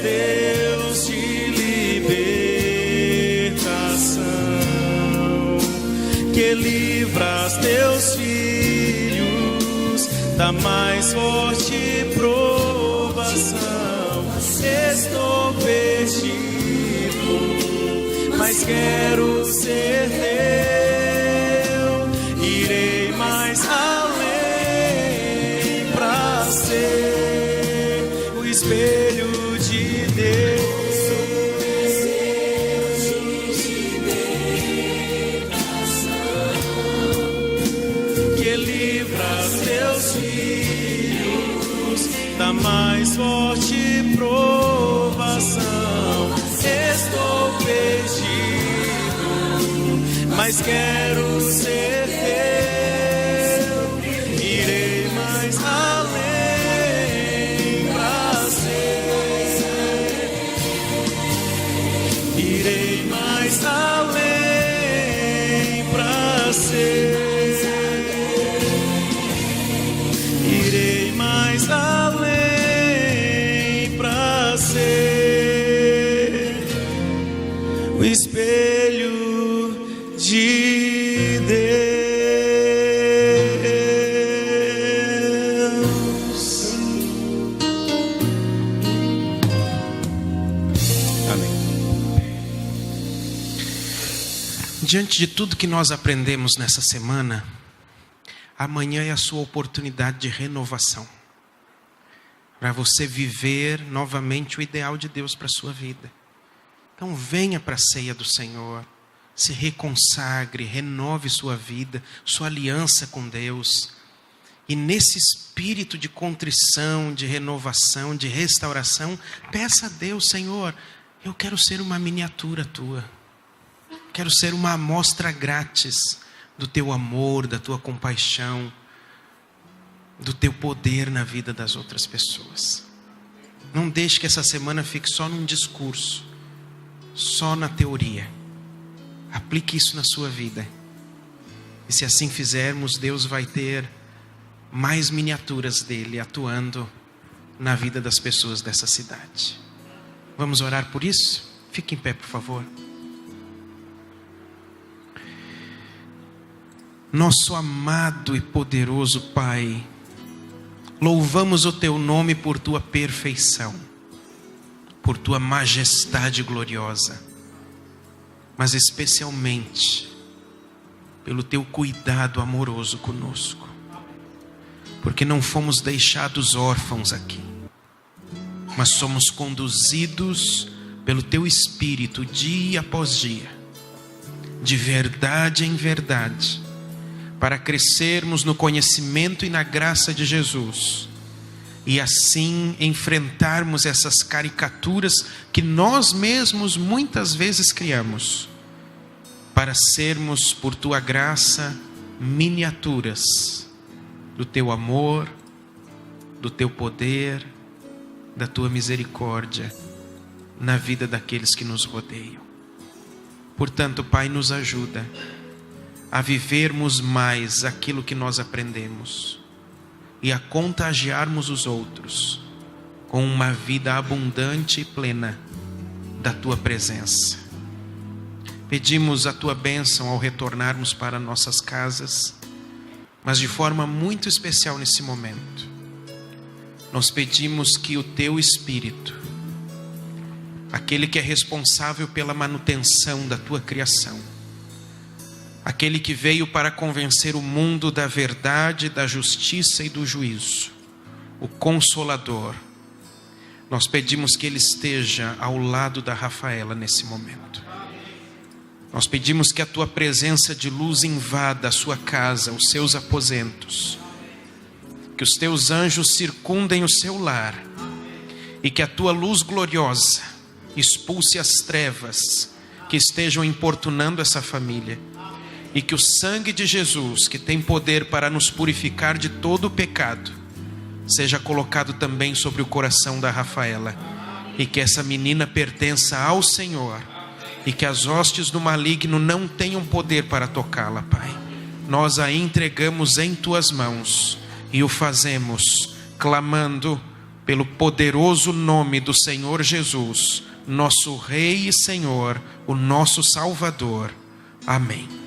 Deus de libertação, que livras teus filhos da mais forte provação. Estou perdido, mas quero ser teu, irei mais além pra ser o espelho de Deus, que livras teus filhos da mais forte provação. Estou perdido, mas quero ser teu, irei mais além pra ser, irei mais além pra ser, irei mais além pra ser o espelho de Deus. Amém. Diante de tudo que nós aprendemos nessa semana, amanhã é a sua oportunidade de renovação, para você viver novamente o ideal de Deus para a sua vida. Então venha para a ceia do Senhor, se reconsagre, renove sua vida, sua aliança com Deus, E nesse espírito de contrição, de renovação, de restauração, peça a Deus: Senhor, eu quero ser uma miniatura tua. Quero ser uma amostra grátis do teu amor, da tua compaixão, do teu poder na vida das outras pessoas. Não deixe que essa semana fique só num discurso, só na teoria. Aplique isso na sua vida. E se assim fizermos, Deus vai ter mais miniaturas dele atuando na vida das pessoas dessa cidade. Vamos orar por isso? Fique em pé, por favor. Nosso amado e poderoso Pai, louvamos o teu nome por tua perfeição, por tua majestade gloriosa, mas especialmente pelo teu cuidado amoroso conosco, porque não fomos deixados órfãos aqui, mas somos conduzidos pelo teu Espírito dia após dia, de verdade em verdade, para crescermos no conhecimento e na graça de Jesus, e assim enfrentarmos essas caricaturas que nós mesmos muitas vezes criamos, para sermos, por tua graça, miniaturas do teu amor, do teu poder, da tua misericórdia na vida daqueles que nos rodeiam. Portanto, Pai, nos ajuda a vivermos mais aquilo que nós aprendemos e a contagiarmos os outros com uma vida abundante e plena da tua presença. Pedimos a tua bênção ao retornarmos para nossas casas, mas de forma muito especial nesse momento, nós pedimos que o teu Espírito, aquele que é responsável pela manutenção da tua criação, aquele que veio para convencer o mundo da verdade, da justiça e do juízo, o Consolador, nós pedimos que ele esteja ao lado da Rafaela nesse momento. Nós pedimos que a tua presença de luz invada a sua casa, os seus aposentos, que os teus anjos circundem o seu lar e que a tua luz gloriosa expulse as trevas que estejam importunando essa família. E que o sangue de Jesus, que tem poder para nos purificar de todo o pecado, seja colocado também sobre o coração da Rafaela. E que essa menina pertença ao Senhor. E que as hostes do maligno não tenham poder para tocá-la, Pai. Nós a entregamos em tuas mãos. E o fazemos clamando pelo poderoso nome do Senhor Jesus, nosso Rei e Senhor, o nosso Salvador. Amém.